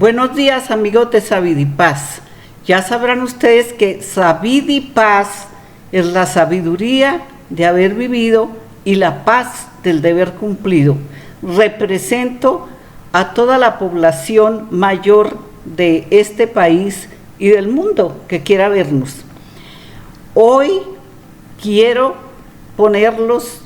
Buenos días, amigos de Sabidu y Paz. Ya sabrán ustedes que Sabidu y Paz es la sabiduría de haber vivido y la paz del deber cumplido. Represento a toda la población mayor de este país y del mundo que quiera vernos. Hoy quiero ponerlos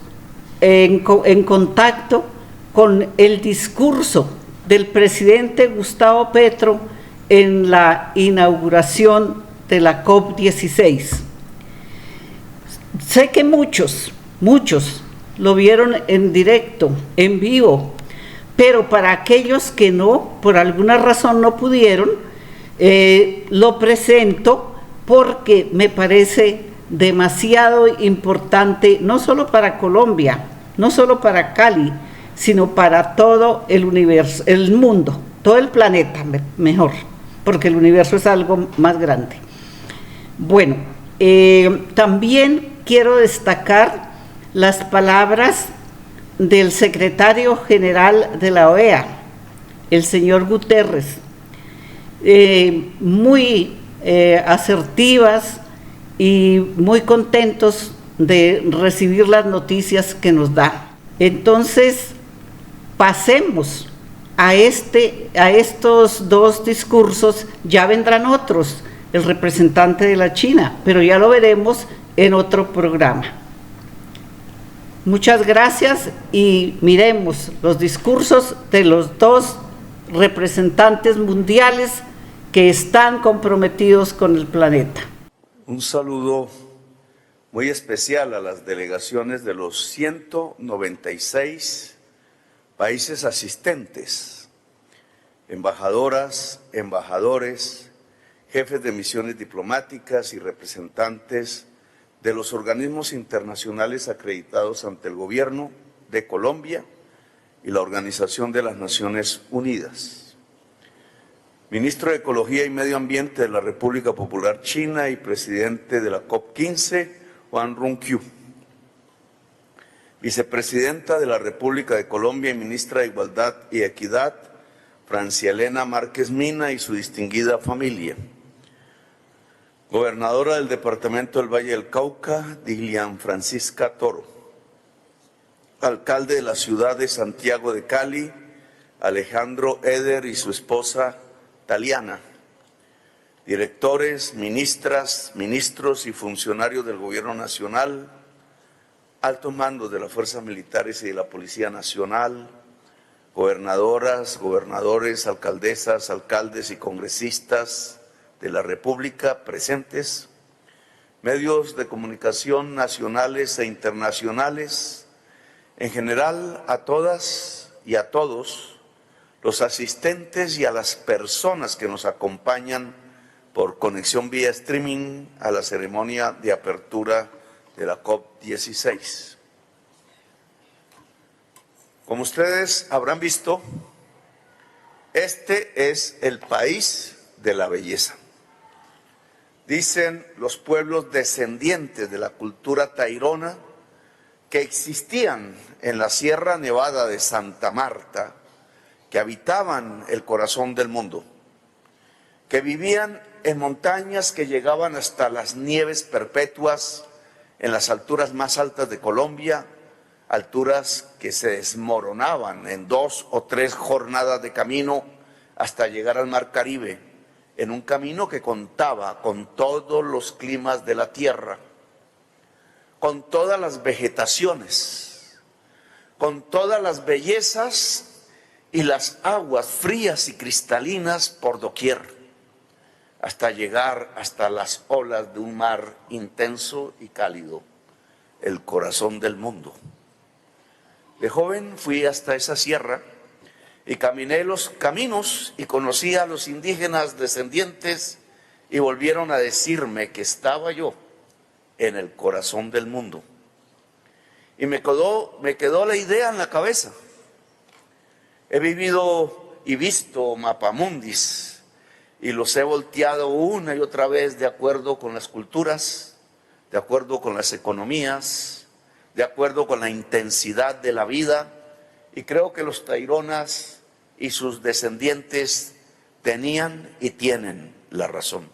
en contacto con el discurso del presidente Gustavo Petro en la inauguración de la COP16. Sé que muchos lo vieron en directo, en vivo, pero para aquellos que no, por alguna razón no pudieron, lo presento porque me parece demasiado importante, no solo para Colombia, no solo para Cali, sino para todo el universo, el mundo, todo el planeta, mejor, porque el universo es algo más grande. Bueno, también quiero destacar las palabras del secretario general de la OEA, el señor Guterres, muy asertivas y muy contentos de recibir las noticias que nos da. Entonces, pasemos a estos dos discursos. Ya vendrán otros, el representante de la China, pero ya lo veremos en otro programa. Muchas gracias y miremos los discursos de los dos representantes mundiales que están comprometidos con el planeta. Un saludo muy especial a las delegaciones de los 196 países asistentes, embajadoras, embajadores, jefes de misiones diplomáticas y representantes de los organismos internacionales acreditados ante el gobierno de Colombia y la Organización de las Naciones Unidas. Ministro de Ecología y Medio Ambiente de la República Popular China y presidente de la COP15, Juan Runqiu. Vicepresidenta de la República de Colombia y ministra de Igualdad y Equidad, Francia Elena Márquez Mina y su distinguida familia. Gobernadora del Departamento del Valle del Cauca, Dilian Francisca Toro. Alcalde de la ciudad de Santiago de Cali, Alejandro Eder y su esposa Taliana. Directores, ministras, ministros y funcionarios del Gobierno Nacional, altos mandos de las fuerzas militares y de la Policía Nacional, gobernadoras, gobernadores, alcaldesas, alcaldes y congresistas de la República presentes, medios de comunicación nacionales e internacionales, en general a todas y a todos los asistentes y a las personas que nos acompañan por conexión vía streaming a la ceremonia de apertura de la COP16. Como ustedes habrán visto, este es el país de la belleza. Dicen los pueblos descendientes de la cultura tairona que existían en la Sierra Nevada de Santa Marta, que habitaban el corazón del mundo, que vivían en montañas que llegaban hasta las nieves perpetuas en las alturas más altas de Colombia, alturas que se desmoronaban en 2 o 3 jornadas de camino hasta llegar al Mar Caribe, en un camino que contaba con todos los climas de la tierra, con todas las vegetaciones, con todas las bellezas y las aguas frías y cristalinas por doquier, hasta llegar hasta las olas de un mar intenso y cálido, el corazón del mundo. De joven fui hasta esa sierra y caminé los caminos y conocí a los indígenas descendientes y volvieron a decirme que estaba yo en el corazón del mundo. Y me quedó la idea en la cabeza. He vivido y visto mapamundis y los he volteado una y otra vez de acuerdo con las culturas, de acuerdo con las economías, de acuerdo con la intensidad de la vida, y creo que los taironas y sus descendientes tenían y tienen la razón.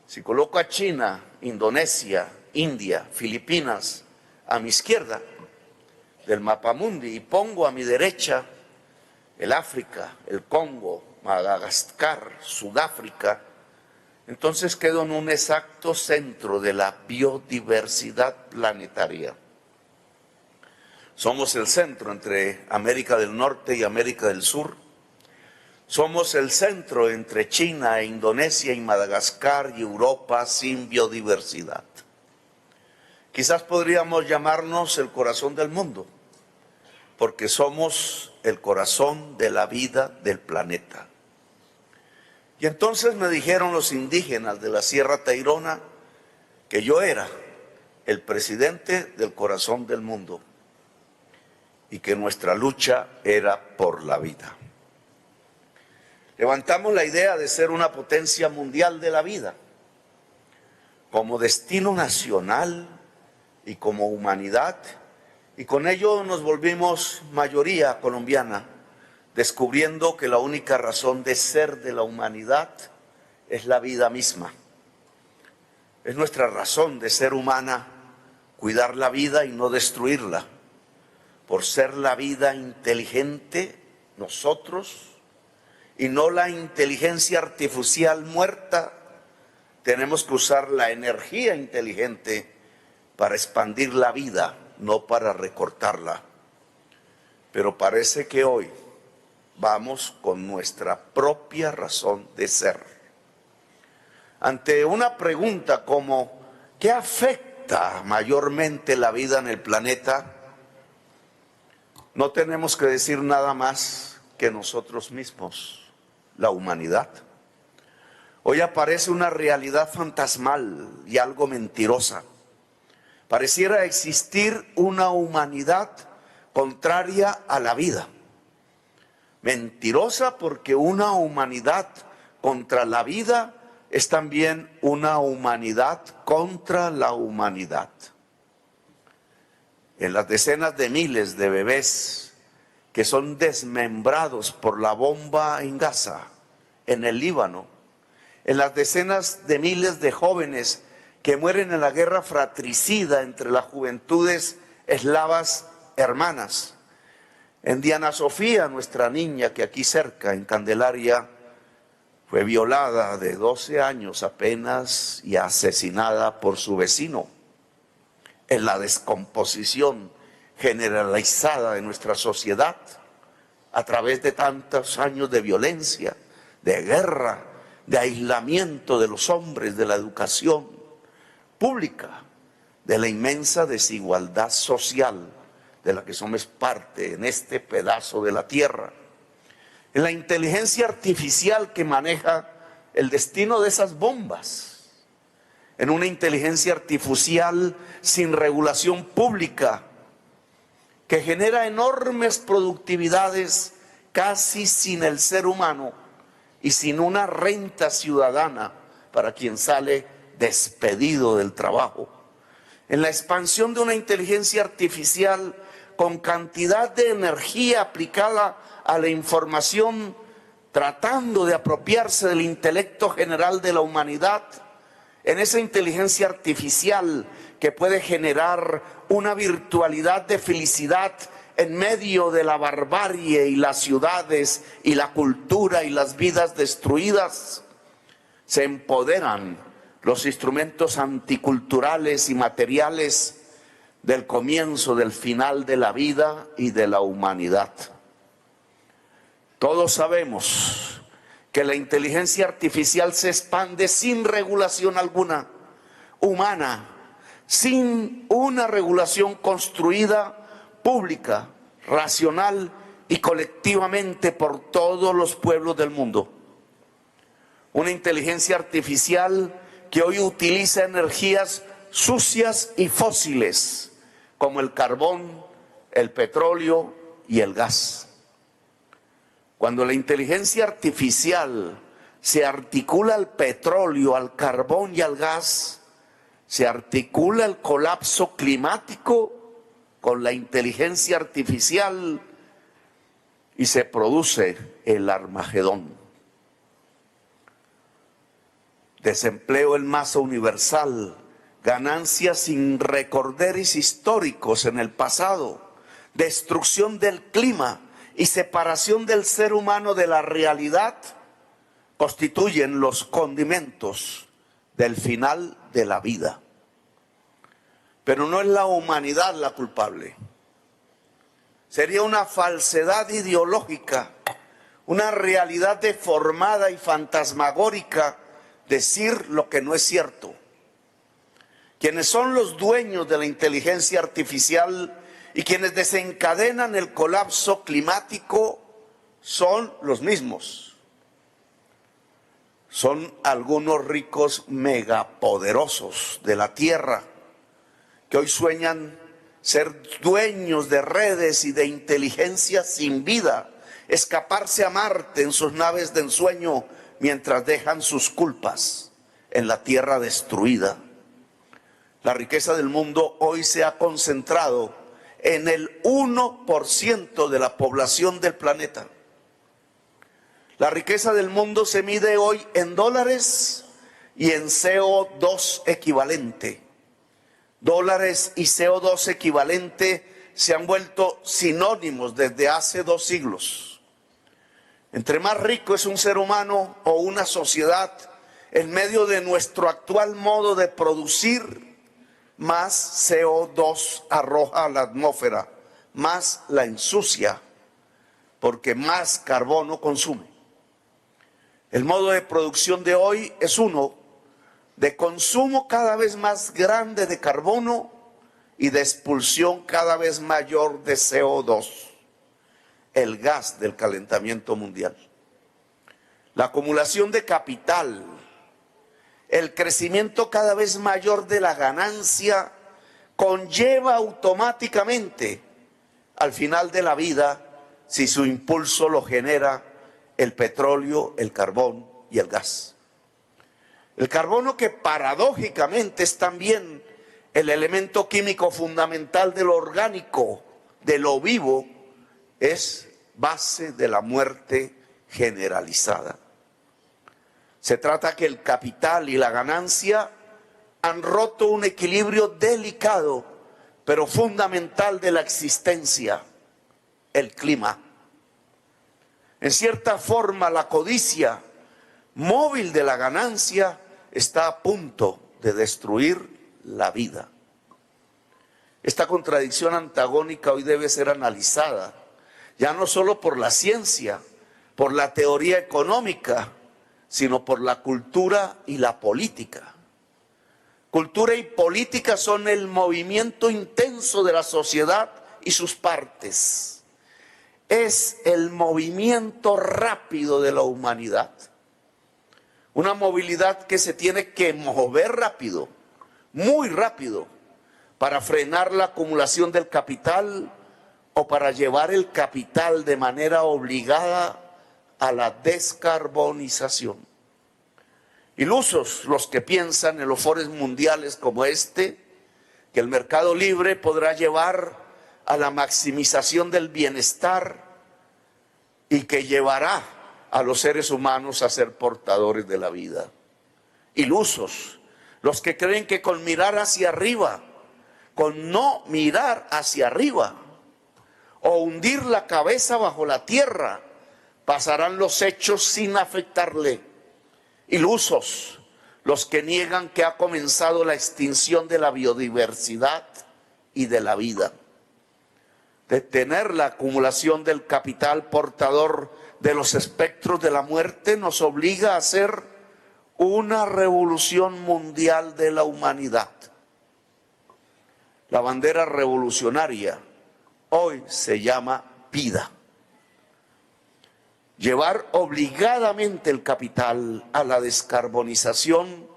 Si coloco a China, Indonesia, India, Filipinas a mi izquierda del mapamundi y pongo a mi derecha el África, el Congo, Madagascar, Sudáfrica, entonces quedo en un exacto centro de la biodiversidad planetaria. Somos el centro entre América del Norte y América del Sur. Somos el centro entre China e Indonesia y Madagascar y Europa sin biodiversidad. Quizás podríamos llamarnos el corazón del mundo, porque somos el corazón de la vida del planeta. Y entonces me dijeron los indígenas de la Sierra Tayrona que yo era el presidente del corazón del mundo y que nuestra lucha era por la vida. Levantamos la idea de ser una potencia mundial de la vida, como destino nacional y como humanidad, y con ello nos volvimos mayoría colombiana, descubriendo que la única razón de ser de la humanidad es la vida misma. Es nuestra razón de ser humana cuidar la vida y no destruirla. Por ser la vida inteligente, nosotros, y no la inteligencia artificial muerta, tenemos que usar la energía inteligente para expandir la vida, no para recortarla. Pero parece que hoy vamos con nuestra propia razón de ser. Ante una pregunta como ¿qué afecta mayormente la vida en el planeta? No tenemos que decir nada más que nosotros mismos, la humanidad. Hoy aparece una realidad fantasmal y algo mentirosa. Pareciera existir una humanidad contraria a la vida. Mentirosa porque una humanidad contra la vida es también una humanidad contra la humanidad. En las decenas de miles de bebés que son desmembrados por la bomba en Gaza, en el Líbano, en las decenas de miles de jóvenes que mueren en la guerra fratricida entre las juventudes eslavas hermanas, en Diana Sofía, nuestra niña que aquí cerca, en Candelaria, fue violada de 12 años apenas y asesinada por su vecino, en la descomposición generalizada de nuestra sociedad a través de tantos años de violencia, de guerra, de aislamiento de los hombres, de la educación pública, de la inmensa desigualdad social de la que somos parte en este pedazo de la tierra, en la inteligencia artificial que maneja el destino de esas bombas, en una inteligencia artificial sin regulación pública, que genera enormes productividades casi sin el ser humano y sin una renta ciudadana para quien sale despedido del trabajo. En la expansión de una inteligencia artificial con cantidad de energía aplicada a la información, tratando de apropiarse del intelecto general de la humanidad, en esa inteligencia artificial que puede generar una virtualidad de felicidad en medio de la barbarie y las ciudades y la cultura y las vidas destruidas, se empoderan los instrumentos anticulturales y materiales del comienzo, del final de la vida y de la humanidad. Todos sabemos que la inteligencia artificial se expande sin regulación alguna, humana, sin una regulación construida, pública, racional y colectivamente por todos los pueblos del mundo. Una inteligencia artificial que hoy utiliza energías sucias y fósiles, como el carbón, el petróleo y el gas. Cuando la inteligencia artificial se articula al petróleo, al carbón y al gas, se articula el colapso climático con la inteligencia artificial y se produce el Armagedón. desempleo en masa universal, ganancias sin recorderis históricos en el pasado, destrucción del clima y separación del ser humano de la realidad constituyen los condimentos del final de la vida. Pero no es la humanidad la culpable. Sería una falsedad ideológica, una realidad deformada y fantasmagórica decir lo que no es cierto. Quienes son los dueños de la inteligencia artificial y quienes desencadenan el colapso climático son los mismos. Son algunos ricos megapoderosos de la tierra que hoy sueñan ser dueños de redes y de inteligencia sin vida, escaparse a Marte en sus naves de ensueño mientras dejan sus culpas en la tierra destruida. La riqueza del mundo hoy se ha concentrado en el 1% de la población del planeta. La riqueza del mundo se mide hoy en dólares y en CO2 equivalente. Dólares y CO2 equivalente se han vuelto sinónimos desde hace 2 siglos. Entre más rico es un ser humano o una sociedad en medio de nuestro actual modo de producir, más CO2 arroja a la atmósfera, más la ensucia, porque más carbono consume. El modo de producción de hoy es uno de consumo cada vez más grande de carbono y de expulsión cada vez mayor de CO2, el gas del calentamiento mundial. La acumulación de capital, el crecimiento cada vez mayor de la ganancia conlleva automáticamente al final de la vida, si su impulso lo genera el petróleo, el carbón y el gas. El carbono, que paradójicamente es también el elemento químico fundamental de lo orgánico, de lo vivo, es base de la muerte generalizada. Se trata que el capital y la ganancia han roto un equilibrio delicado, pero fundamental de la existencia, el clima. En cierta forma, la codicia móvil de la ganancia está a punto de destruir la vida. Esta contradicción antagónica hoy debe ser analizada, ya no solo por la ciencia, por la teoría económica, sino por la cultura y la política. Cultura y política son el movimiento intenso de la sociedad y sus partes. Es el movimiento rápido de la humanidad. Una movilidad que se tiene que mover rápido, muy rápido, para frenar la acumulación del capital o para llevar el capital de manera obligada a la descarbonización. Ilusos los que piensan en los foros mundiales como este, que el mercado libre podrá llevar a la maximización del bienestar y que llevará a los seres humanos a ser portadores de la vida. Ilusos los que creen que con mirar hacia arriba, con no mirar hacia arriba o hundir la cabeza bajo la tierra, pasarán los hechos sin afectarle. Ilusos los que niegan que ha comenzado la extinción de la biodiversidad y de la vida. Detener la acumulación del capital portador de los espectros de la muerte nos obliga a hacer una revolución mundial de la humanidad. La bandera revolucionaria hoy se llama vida. Llevar obligadamente el capital a la descarbonización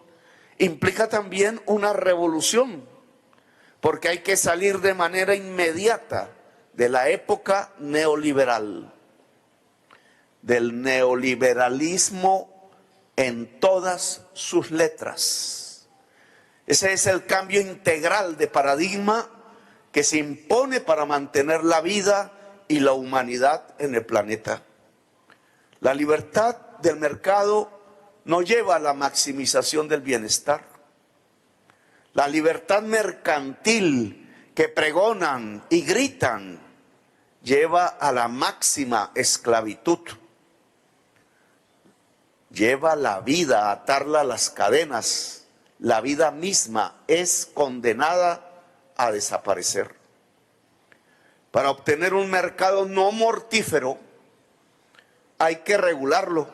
implica también una revolución, porque hay que salir de manera inmediata de la época neoliberal, del neoliberalismo en todas sus letras. Ese es el cambio integral de paradigma que se impone para mantener la vida y la humanidad en el planeta. La libertad del mercado no lleva a la maximización del bienestar. La libertad mercantil que pregonan y gritan lleva a la máxima esclavitud. Lleva la vida a atarla a las cadenas. La vida misma es condenada a desaparecer. Para obtener un mercado no mortífero hay que regularlo.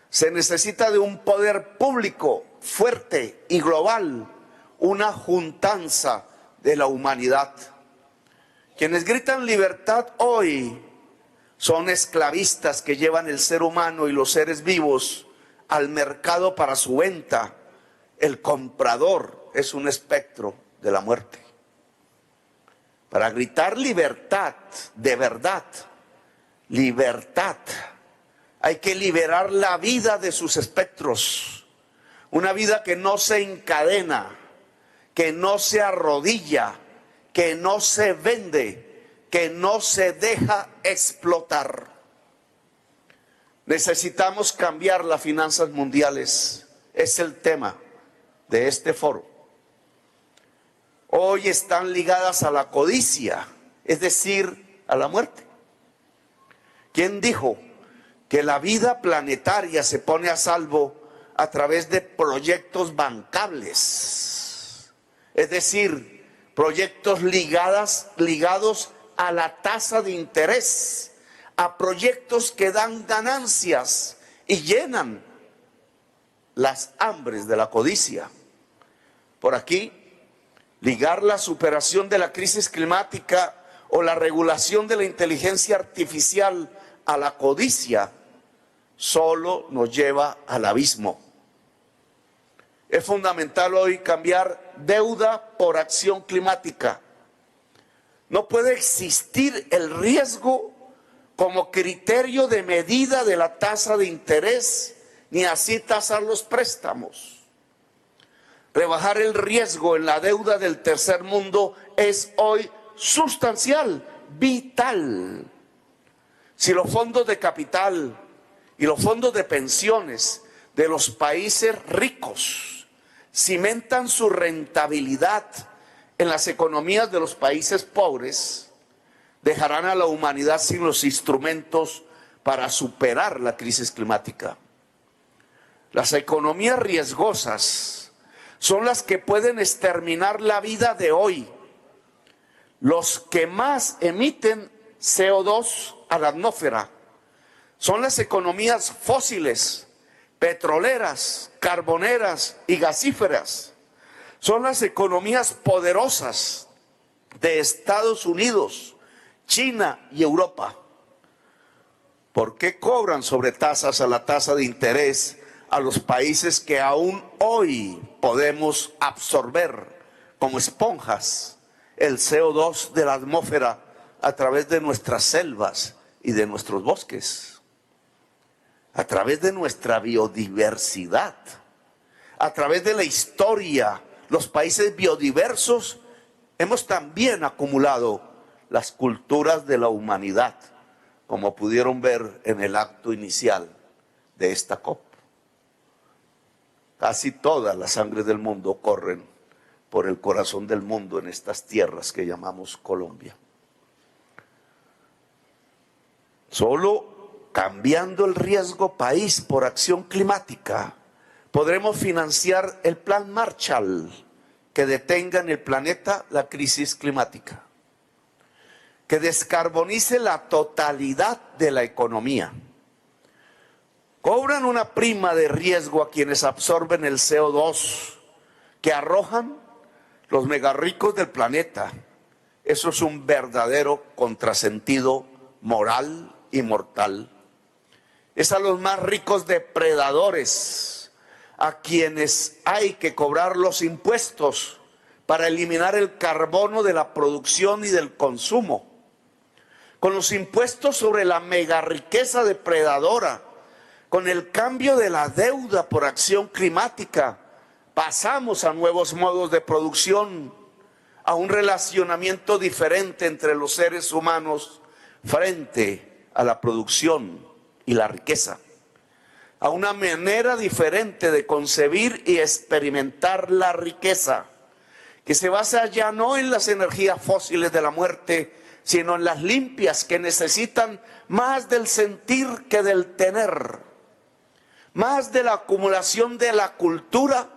Se necesita de un poder público fuerte y global, una juntanza de la humanidad. Quienes gritan libertad hoy son esclavistas que llevan el ser humano y los seres vivos al mercado para su venta. El comprador es un espectro de la muerte. Para gritar libertad, de verdad, libertad, hay que liberar la vida de sus espectros. Una vida que no se encadena, que no se arrodilla, que no se vende, que no se deja explotar. Necesitamos cambiar las finanzas mundiales. Es el tema de este foro. Hoy están ligadas a la codicia, es decir, a la muerte. ¿Quién dijo que la vida planetaria se pone a salvo a través de proyectos bancables? Es decir, proyectos ligados a la tasa de interés, a proyectos que dan ganancias y llenan las hambres de la codicia. Por aquí, ligar la superación de la crisis climática o la regulación de la inteligencia artificial a la codicia solo nos lleva al abismo. Es fundamental hoy cambiar deuda por acción climática. No puede existir el riesgo como criterio de medida de la tasa de interés, ni así tasar los préstamos. Rebajar el riesgo en la deuda del tercer mundo es hoy sustancial, vital. Si los fondos de capital y los fondos de pensiones de los países ricos cimentan su rentabilidad en las economías de los países pobres, dejarán a la humanidad sin los instrumentos para superar la crisis climática. Las economías riesgosas son las que pueden exterminar la vida de hoy. Los que más emiten CO2 a la atmósfera son las economías fósiles, petroleras, carboneras y gasíferas. Son las economías poderosas de Estados Unidos, China y Europa. ¿Por qué cobran sobretasas a la tasa de interés a los países que aún hoy podemos absorber como esponjas el CO2 de la atmósfera a través de nuestras selvas y de nuestros bosques, a través de nuestra biodiversidad, a través de la historia? Los países biodiversos hemos también acumulado las culturas de la humanidad, como pudieron ver en el acto inicial de esta COP. Casi toda la sangre del mundo corren por el corazón del mundo en estas tierras que llamamos Colombia. Solo cambiando el riesgo país por acción climática podremos financiar el plan Marshall que detenga en el planeta la crisis climática, que descarbonice la totalidad de la economía. Cobran una prima de riesgo a quienes absorben el CO2 que arrojan los megarricos del planeta. Eso es un verdadero contrasentido moral y mortal. Es a los más ricos depredadores a quienes hay que cobrar los impuestos para eliminar el carbono de la producción y del consumo. Con los impuestos sobre la megarriqueza depredadora, con el cambio de la deuda por acción climática, pasamos a nuevos modos de producción, a un relacionamiento diferente entre los seres humanos frente a la producción y la riqueza. a una manera diferente de concebir y experimentar la riqueza, que se basa ya no en las energías fósiles de la muerte, sino en las limpias que necesitan más del sentir que del tener, más de la acumulación de la cultura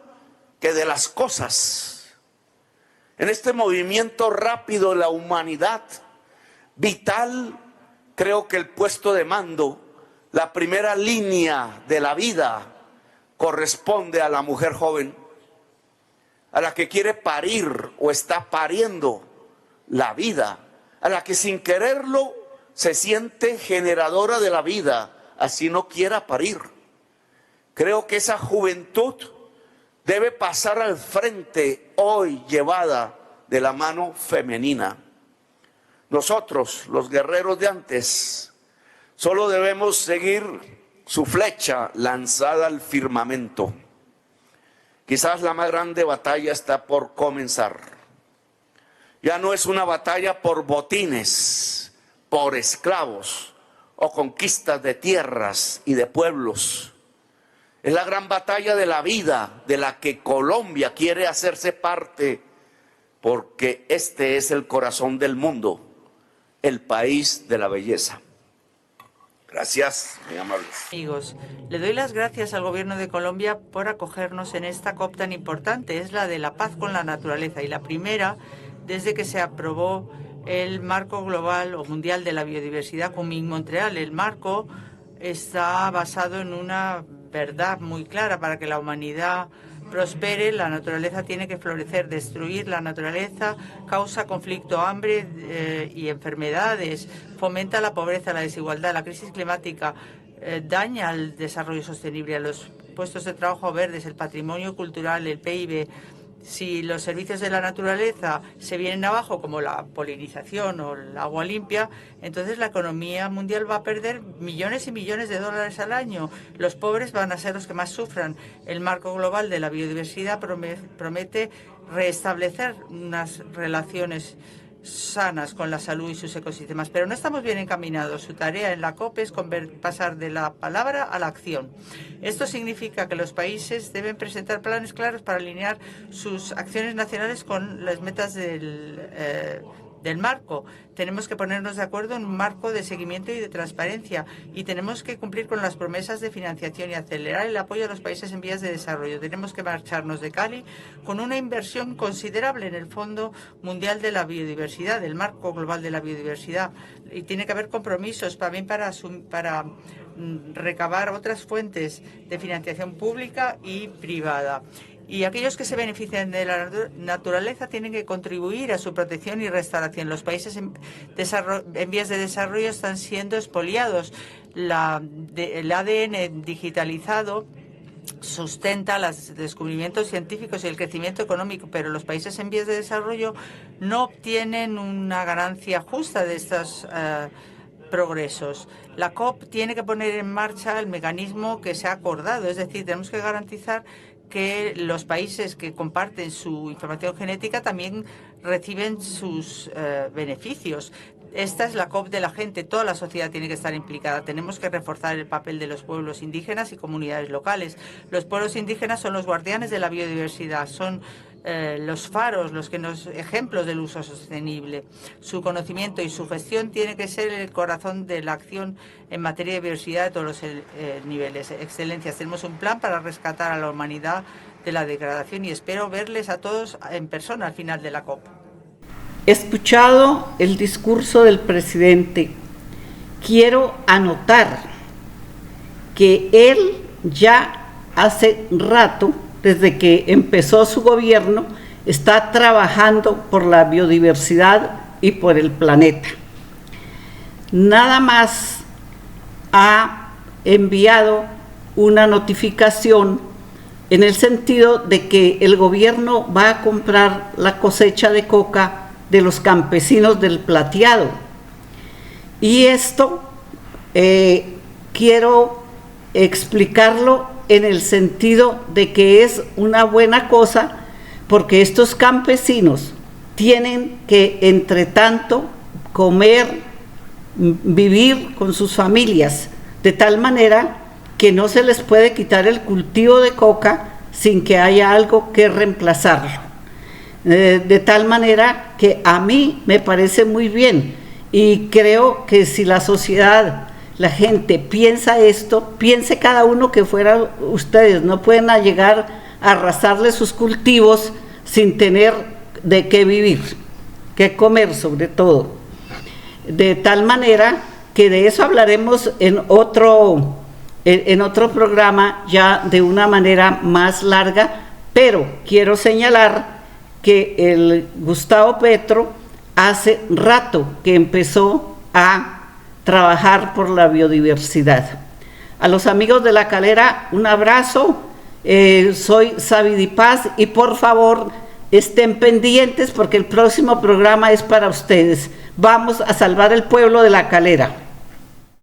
que de las cosas. En este movimiento rápido de la humanidad vital, creo que el puesto de mando, la primera línea de la vida, corresponde a la mujer joven, a la que quiere parir o está pariendo la vida, a la que sin quererlo se siente generadora de la vida, así no quiera parir. Creo que esa juventud debe pasar al frente hoy, llevada de la mano femenina. Nosotros, los guerreros de antes, solo debemos seguir su flecha lanzada al firmamento. Quizás la más grande batalla está por comenzar. Ya no es una batalla por botines, por esclavos o conquistas de tierras y de pueblos. Es la gran batalla de la vida, de la que Colombia quiere hacerse parte, porque este es el corazón del mundo, el país de la belleza. Gracias, muy amables. Amigos, le doy las gracias al Gobierno de Colombia por acogernos en esta COP tan importante. Es la de la paz con la naturaleza y la primera desde que se aprobó el Marco Global o Mundial de la Biodiversidad Kunming-Montreal. El marco está basado en una verdad muy clara: para que la humanidad prospere, la naturaleza tiene que florecer. Destruir la naturaleza causa conflicto, hambre y enfermedades, fomenta la pobreza, la desigualdad, la crisis climática, daña al desarrollo sostenible, a los puestos de trabajo verdes, el patrimonio cultural, el PIB. Si los servicios de la naturaleza se vienen abajo, como la polinización o el agua limpia, entonces la economía mundial va a perder millones y millones de dólares al año. Los pobres van a ser los que más sufran. El marco global de la biodiversidad promete restablecer unas relaciones sanas con la salud y sus ecosistemas, pero no estamos bien encaminados. Su tarea en la COP es pasar de la palabra a la acción. Esto significa que los países deben presentar planes claros para alinear sus acciones nacionales con las metas del marco. Tenemos que ponernos de acuerdo en un marco de seguimiento y de transparencia, y tenemos que cumplir con las promesas de financiación y acelerar el apoyo a los países en vías de desarrollo. Tenemos que marcharnos de Cali con una inversión considerable en el Fondo Mundial de la Biodiversidad, el Marco Global de la Biodiversidad, y tiene que haber compromisos también para recabar otras fuentes de financiación pública y privada. Y aquellos que se benefician de la naturaleza tienen que contribuir a su protección y restauración. Los países en vías de desarrollo están siendo expoliados. El ADN digitalizado sustenta los descubrimientos científicos y el crecimiento económico, pero los países en vías de desarrollo no obtienen una ganancia justa de estos progresos. La COP tiene que poner en marcha el mecanismo que se ha acordado, es decir, tenemos que garantizar que los países que comparten su información genética también reciben sus beneficios. Esta es la COP de la gente, toda la sociedad tiene que estar implicada. Tenemos que reforzar el papel de los pueblos indígenas y comunidades locales. Los pueblos indígenas son los guardianes de la biodiversidad, son los faros, ejemplos del uso sostenible. Su conocimiento y su gestión tiene que ser el corazón de la acción en materia de biodiversidad de todos los niveles. Excelencias, tenemos un plan para rescatar a la humanidad de la degradación y espero verles a todos en persona al final de la COP. He escuchado el discurso del presidente. Quiero anotar que él ya hace rato, desde que empezó su gobierno, está trabajando por la biodiversidad y por el planeta. Nada más ha enviado una notificación en el sentido de que el gobierno va a comprar la cosecha de coca de los campesinos del Plateado. Y esto quiero explicarlo en el sentido de que es una buena cosa, porque estos campesinos tienen que, entre tanto, comer, vivir con sus familias, de tal manera que no se les puede quitar el cultivo de coca sin que haya algo que reemplazarlo. De tal manera que a mí me parece muy bien, y creo que si la sociedad, la gente piensa esto, piense cada uno que fuera ustedes, no pueden llegar a arrasarle sus cultivos sin tener de qué vivir, qué comer sobre todo. De tal manera que de eso hablaremos en otro programa ya de una manera más larga, pero quiero señalar que el Gustavo Petro hace rato que empezó a trabajar por la biodiversidad. A los amigos de La Calera, un abrazo, soy Sabidi Paz, y por favor estén pendientes porque el próximo programa es para ustedes. Vamos a salvar el pueblo de La Calera.